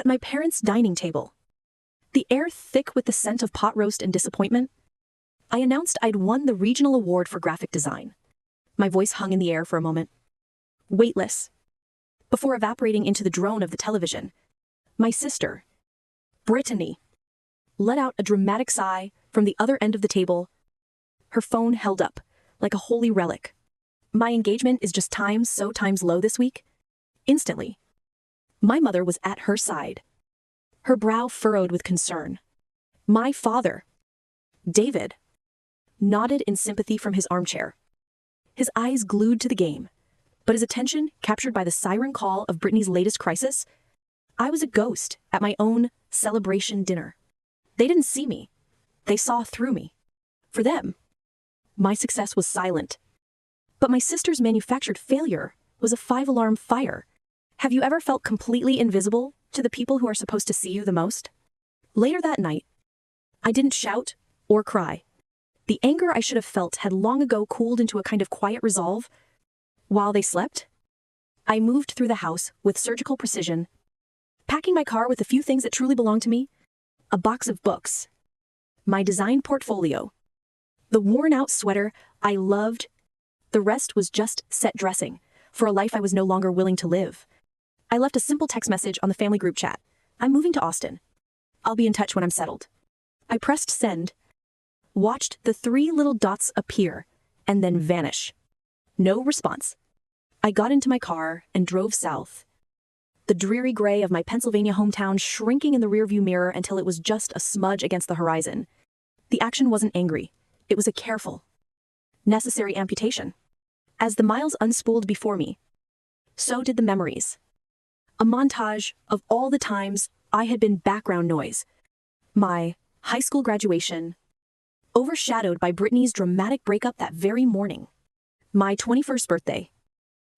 At my parents' dining table, the air thick with the scent of pot roast and disappointment, I announced I'd won the regional award for graphic design. My voice hung in the air for a moment, weightless, before evaporating into the drone of the television. My sister, Brittany, let out a dramatic sigh from the other end of the table, her phone held up like a holy relic. My engagement is just times low this week. Instantly, my mother was at her side, her brow furrowed with concern. My father, David, nodded in sympathy from his armchair, his eyes glued to the game, but his attention captured by the siren call of Brittany's latest crisis. I was a ghost at my own celebration dinner. They didn't see me. They saw through me. For them, my success was silent. But my sister's manufactured failure was a 5-alarm fire. Have you ever felt completely invisible to the people who are supposed to see you the most? Later that night, I didn't shout or cry. The anger I should have felt had long ago cooled into a kind of quiet resolve. While they slept, I moved through the house with surgical precision, packing my car with a few things that truly belonged to me: a box of books, my design portfolio, the worn-out sweater I loved. The rest was just set dressing for a life I was no longer willing to live. I left a simple text message on the family group chat. I'm moving to Austin. I'll be in touch when I'm settled. I pressed send, watched the 3 little dots appear, and then vanish. No response. I got into my car and drove south, the dreary gray of my Pennsylvania hometown shrinking in the rearview mirror until it was just a smudge against the horizon. The action wasn't angry. It was a careful, necessary amputation. As the miles unspooled before me, so did the memories. A montage of all the times I had been background noise. My high school graduation, overshadowed by Brittany's dramatic breakup that very morning. My 21st birthday,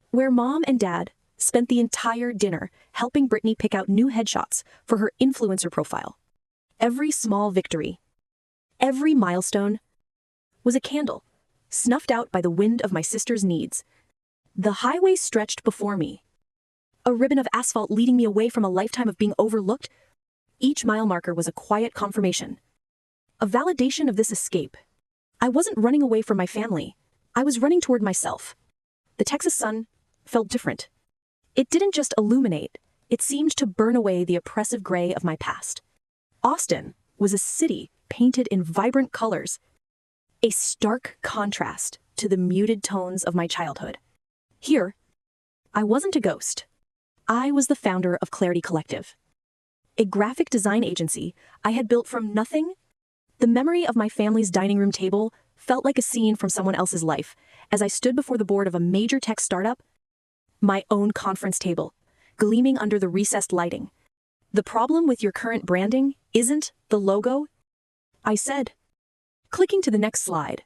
where Mom and Dad spent the entire dinner helping Brittany pick out new headshots for her influencer profile. Every small victory, every milestone, was a candle, snuffed out by the wind of my sister's needs. The highway stretched before me, a ribbon of asphalt leading me away from a lifetime of being overlooked. Each mile marker was a quiet confirmation, a validation of this escape. I wasn't running away from my family. I was running toward myself. The Texas sun felt different. It didn't just illuminate, it seemed to burn away the oppressive gray of my past. Austin was a city painted in vibrant colors, a stark contrast to the muted tones of my childhood. Here, I wasn't a ghost. I was the founder of Clarity Collective, a graphic design agency I had built from nothing. The memory of my family's dining room table felt like a scene from someone else's life as I stood before the board of a major tech startup, my own conference table, gleaming under the recessed lighting. The problem with your current branding isn't the logo, I said, clicking to the next slide.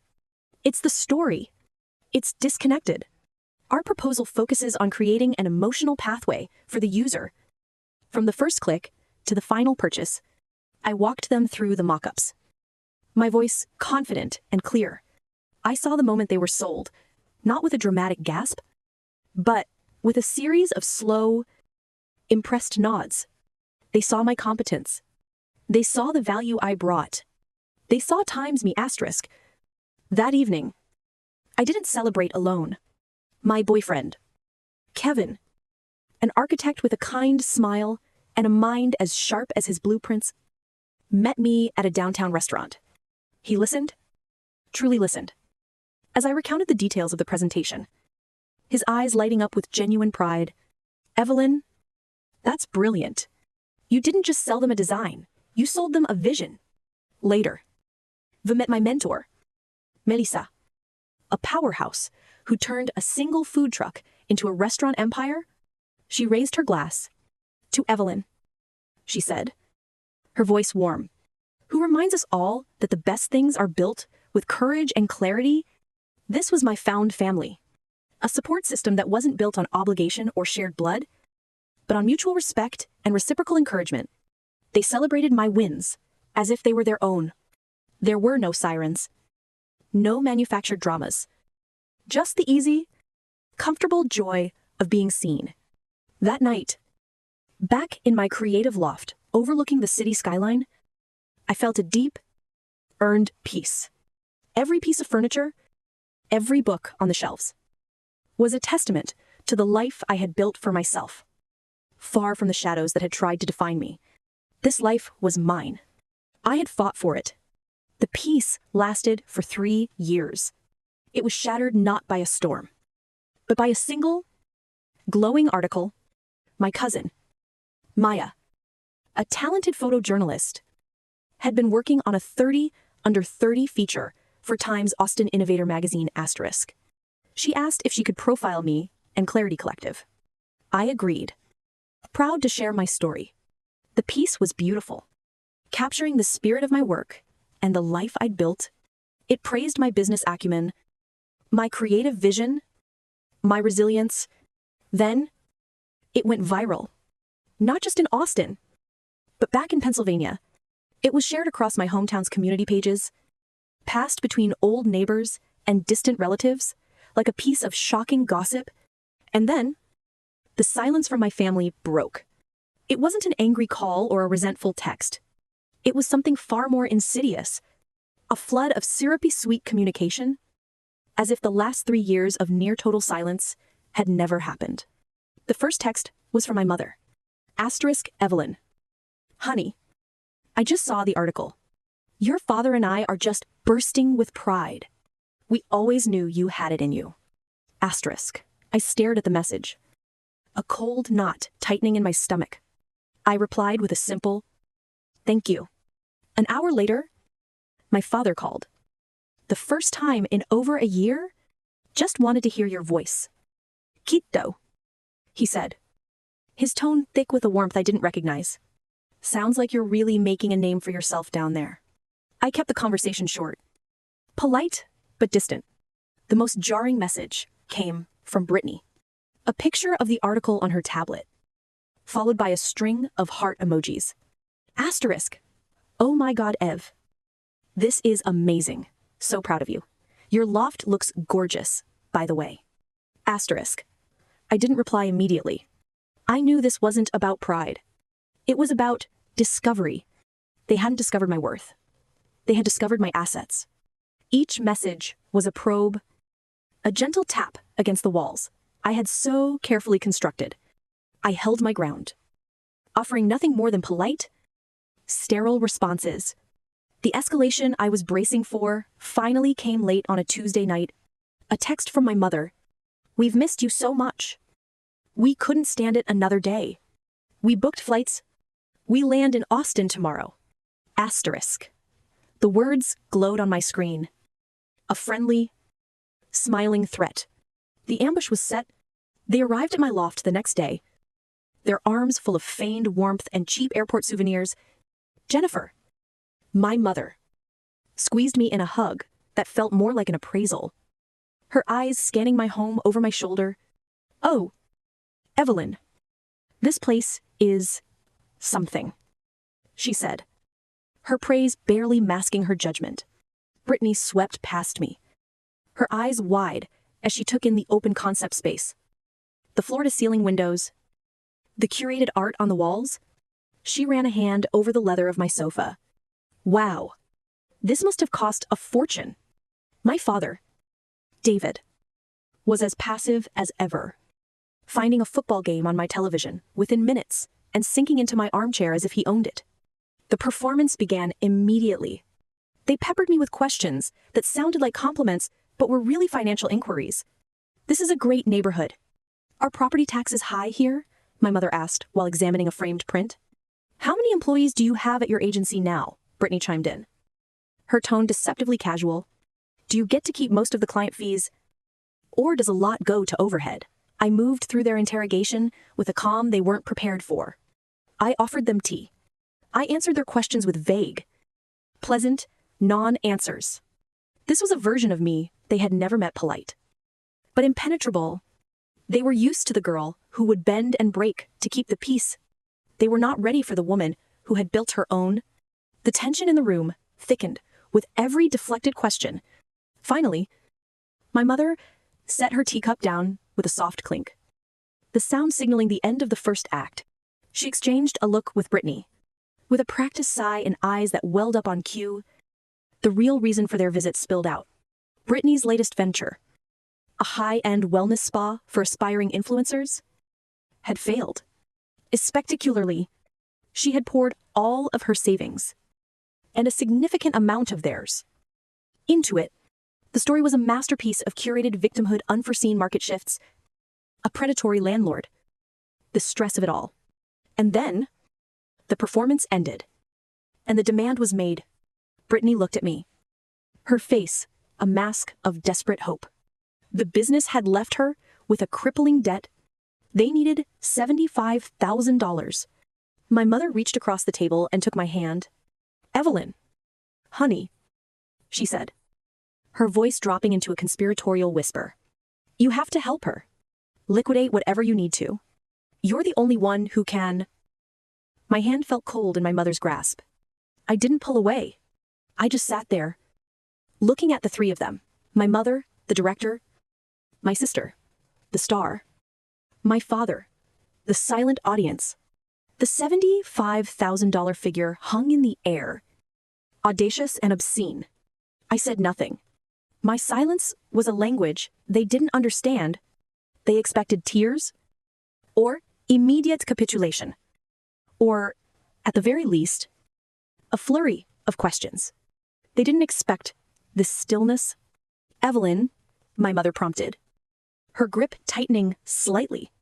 It's the story. It's disconnected. Our proposal focuses on creating an emotional pathway for the user. From the first click to the final purchase, I walked them through the mock-ups, my voice confident and clear. I saw the moment they were sold, not with a dramatic gasp, but with a series of slow, impressed nods. They saw my competence. They saw the value I brought. They saw times me asterisk. That evening, I didn't celebrate alone. My boyfriend, Kevin, an architect with a kind smile and a mind as sharp as his blueprints, met me at a downtown restaurant. He listened, truly listened, as I recounted the details of the presentation, his eyes lighting up with genuine pride. Evelyn, that's brilliant. You didn't just sell them a design, you sold them a vision. Later, I met my mentor, Melissa, a powerhouse who turned a single food truck into a restaurant empire. She raised her glass. To Evelyn, she said, her voice warm, who reminds us all that the best things are built with courage and clarity. This was my found family, a support system that wasn't built on obligation or shared blood, but on mutual respect and reciprocal encouragement. They celebrated my wins as if they were their own. There were no sirens, no manufactured dramas, just the easy, comfortable joy of being seen. That night, Back in my creative loft, overlooking the city skyline, I felt a deep, earned peace. Every piece of furniture, every book on the shelves, was a testament to the life I had built for myself. Far from the shadows that had tried to define me, this life was mine. I had fought for it. The peace lasted for 3 years. It was shattered not by a storm, but by a single, glowing article. My cousin, Maya, a talented photojournalist, had been working on a 30 under 30 feature for Times Austin Innovator magazine *. She asked if she could profile me and Clarity Collective. I agreed, proud to share my story. The piece was beautiful, capturing the spirit of my work and the life I'd built. It praised my business acumen, my creative vision, my resilience. Then, it went viral. Not just in Austin, but back in Pennsylvania. It was shared across my hometown's community pages, passed between old neighbors and distant relatives, like a piece of shocking gossip. And then, the silence from my family broke. It wasn't an angry call or a resentful text. It was something far more insidious, a flood of syrupy sweet communication, as if the last 3 years of near total silence had never happened. The first text was from my mother. *Evelyn. Honey, I just saw the article. Your father and I are just bursting with pride. We always knew you had it in you. *. I stared at the message, a cold knot tightening in my stomach. I replied with a simple, "Thank you." An hour later, my father called. The first time in over a year. "Just wanted to hear your voice." "Quito," he said, his tone thick with a warmth I didn't recognize. "Sounds like you're really making a name for yourself down there." I kept the conversation short, polite but distant. The most jarring message came from Brittany. A picture of the article on her tablet, followed by a string of heart emojis. *. Oh my God, Ev. This is amazing. So proud of you. Your loft looks gorgeous, by the way. *. I didn't reply immediately. I knew this wasn't about pride. It was about discovery. They hadn't discovered my worth. They had discovered my assets. Each message was a probe, a gentle tap against the walls I had so carefully constructed. I held my ground, offering nothing more than polite, sterile responses. The escalation I was bracing for finally came late on a Tuesday night. A text from my mother. "We've missed you so much. We couldn't stand it another day. We booked flights. We land in Austin tomorrow." *. The words glowed on my screen. A friendly, smiling threat. The ambush was set. They arrived at my loft the next day, their arms full of feigned warmth and cheap airport souvenirs. Jennifer, my mother, squeezed me in a hug that felt more like an appraisal, her eyes scanning my home over my shoulder. "Oh, Evelyn, this place is something," she said, her praise barely masking her judgment. Brittany swept past me, her eyes wide as she took in the open concept space. The floor-to-ceiling windows, the curated art on the walls. She ran a hand over the leather of my sofa. Wow, this must have cost a fortune. My father, David, was as passive as ever, finding a football game on my television within minutes and sinking into my armchair as if he owned it. The performance began immediately. They peppered me with questions that sounded like compliments but were really financial inquiries. "This is a great neighborhood. Are property taxes high here?" my mother asked while examining a framed print. "How many employees do you have at your agency now?" Brittany chimed in, her tone deceptively casual. "Do you get to keep most of the client fees? Or does a lot go to overhead?" I moved through their interrogation with a calm they weren't prepared for. I offered them tea. I answered their questions with vague, pleasant, non-answers. This was a version of me they had never met polite. But impenetrable. They were used to the girl who would bend and break to keep the peace. They were not ready for the woman who had built her own. The tension in the room thickened with every deflected question. Finally, my mother set her teacup down with a soft clink, the sound signaling the end of the first act. She exchanged a look with Brittany. With a practiced sigh and eyes that welled up on cue, the real reason for their visit spilled out. Brittany's latest venture, a high-end wellness spa for aspiring influencers, had failed. Spectacularly, she had poured all of her savings, and a significant amount of theirs, into it. The story was a masterpiece of curated victimhood, unforeseen market shifts, a predatory landlord, the stress of it all. And then, the performance ended, and the demand was made. Brittany looked at me, her face a mask of desperate hope. The business had left her with a crippling debt. They needed $75,000. My mother reached across the table and took my hand. "Evelyn, honey," she said, her voice dropping into a conspiratorial whisper. "You have to help her. Liquidate whatever you need to. You're the only one who can." My hand felt cold in my mother's grasp. I didn't pull away. I just sat there, looking at the three of them. My mother, the director, my sister, the star, my father, the silent audience. The $75,000 figure hung in the air, audacious and obscene. I said nothing. My silence was a language they didn't understand. They expected tears, or immediate capitulation, or, at the very least, a flurry of questions. They didn't expect this stillness. "Evelyn," my mother prompted, her grip tightening slightly.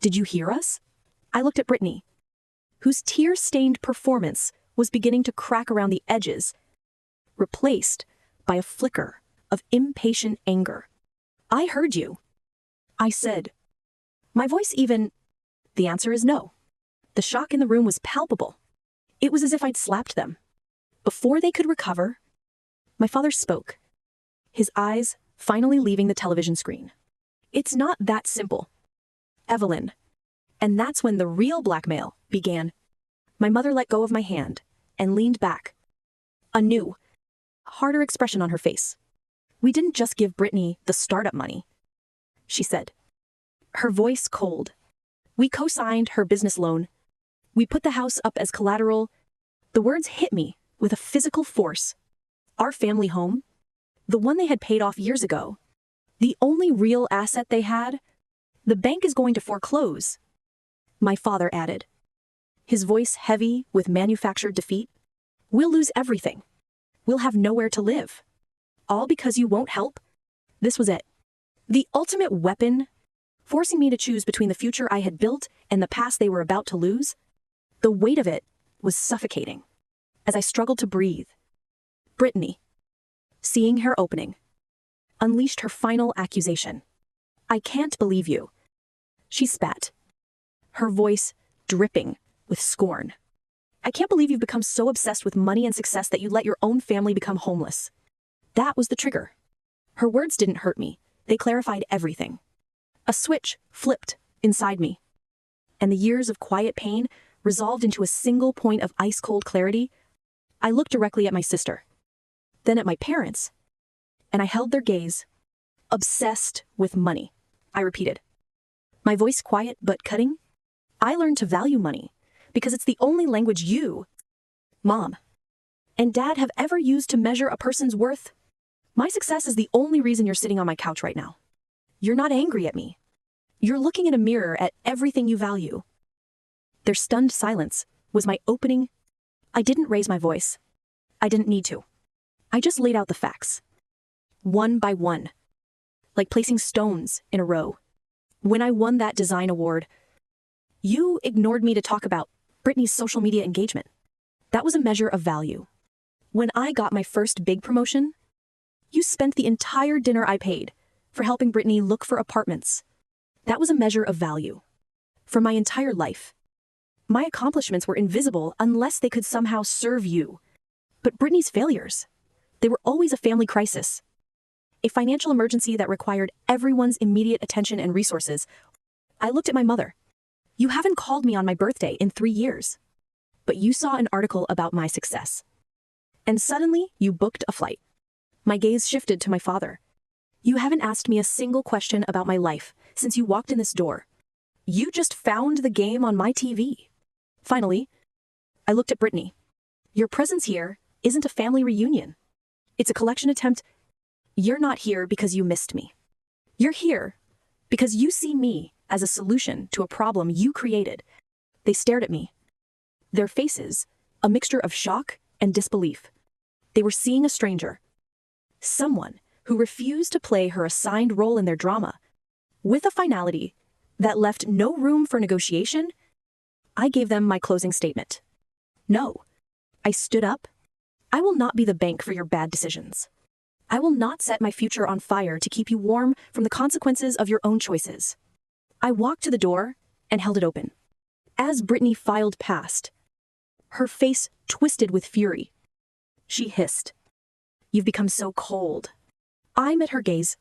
"Did you hear us?" I looked at Brittany, whose tear-stained performance was beginning to crack around the edges, replaced by a flicker of impatient anger. "I heard you," I said. My voice even. The answer is no. The shock in the room was palpable. It was as if I'd slapped them. Before they could recover, my father spoke, his eyes finally leaving the television screen. "It's not that simple, Evelyn." And that's when the real blackmail began. My mother let go of my hand and leaned back, a new, harder expression on her face. "We didn't just give Brittany the startup money," she said, her voice cold. "We co-signed her business loan. We put the house up as collateral." The words hit me with a physical force. Our family home, the one they had paid off years ago, the only real asset they had, the bank is going to foreclose, my father added, his voice heavy with manufactured defeat. "We'll lose everything. We'll have nowhere to live. All because you won't help." This was it. The ultimate weapon, forcing me to choose between the future I had built and the past they were about to lose. The weight of it was suffocating as I struggled to breathe. Brittany, seeing her opening, unleashed her final accusation. "I can't believe you," she spat, her voice dripping with scorn. "I can't believe you've become so obsessed with money and success that you let your own family become homeless." That was the trigger. Her words didn't hurt me. They clarified everything. A switch flipped inside me, and the years of quiet pain resolved into a single point of ice-cold clarity. I looked directly at my sister, then at my parents, and I held their gaze. "Obsessed with money," I repeated, my voice quiet but cutting. "I learned to value money because it's the only language you, Mom, and Dad have ever used to measure a person's worth. My success is the only reason you're sitting on my couch right now. You're not angry at me. You're looking in a mirror at everything you value." Their stunned silence was my opening. I didn't raise my voice. I didn't need to. I just laid out the facts, one by one, like placing stones in a row. When I won that design award, you ignored me to talk about Brittany's social media engagement. That was a measure of value. When I got my first big promotion, you spent the entire dinner I paid for helping Brittany look for apartments. That was a measure of value. For my entire life, my accomplishments were invisible unless they could somehow serve you. But Brittany's failures, they were always a family crisis, a financial emergency that required everyone's immediate attention and resources. I looked at my mother. "You haven't called me on my birthday in 3 years, but you saw an article about my success. And suddenly, you booked a flight." My gaze shifted to my father. "You haven't asked me a single question about my life since you walked in this door. You just found the game on my TV." Finally, I looked at Brittany. Your presence here isn't a family reunion. It's a collection attempt. You're not here because you missed me. You're here because you see me as a solution to a problem you created. They stared at me. Their faces, a mixture of shock and disbelief. They were seeing a stranger. Someone who refused to play her assigned role in their drama. With a finality that left no room for negotiation, I gave them my closing statement. No. I stood up. I will not be the bank for your bad decisions. I will not set my future on fire to keep you warm from the consequences of your own choices. I walked to the door and held it open. As Brittany filed past, her face twisted with fury. She hissed, "You've become so cold." I met her gaze,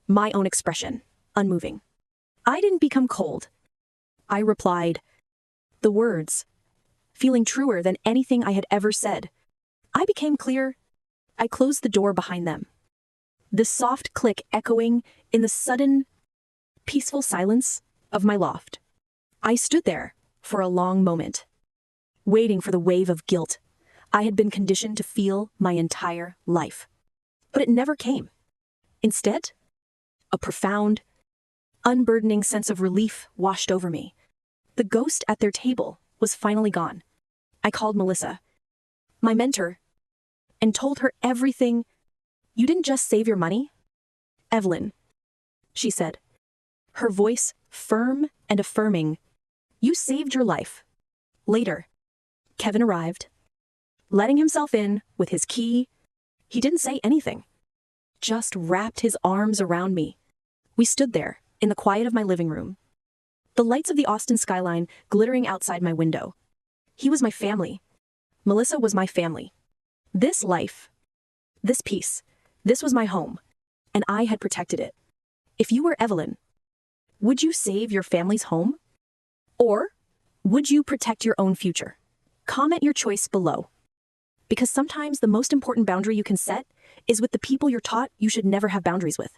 my own expression, unmoving. I didn't become cold. I replied, the words, feeling truer than anything I had ever said. I became clear. I closed the door behind them. The soft click echoing in the sudden, peaceful silence of my loft. I stood there for a long moment, waiting for the wave of guilt I had been conditioned to feel my entire life. But it never came. Instead, a profound, unburdening sense of relief washed over me. The ghost at their table was finally gone. I called Melissa, my mentor, and told her everything. You didn't just save your money, Evelyn, she said, her voice firm and affirming. You saved your life. Later, Kevin arrived, letting himself in with his key. He didn't say anything, just wrapped his arms around me. We stood there in the quiet of my living room, the lights of the Austin skyline glittering outside my window. He was my family. Melissa was my family. This life, this peace, this was my home, and I had protected it. If you were Evelyn, would you save your family's home? Or would you protect your own future? Comment your choice below. Because sometimes the most important boundary you can set is with the people you're taught you should never have boundaries with.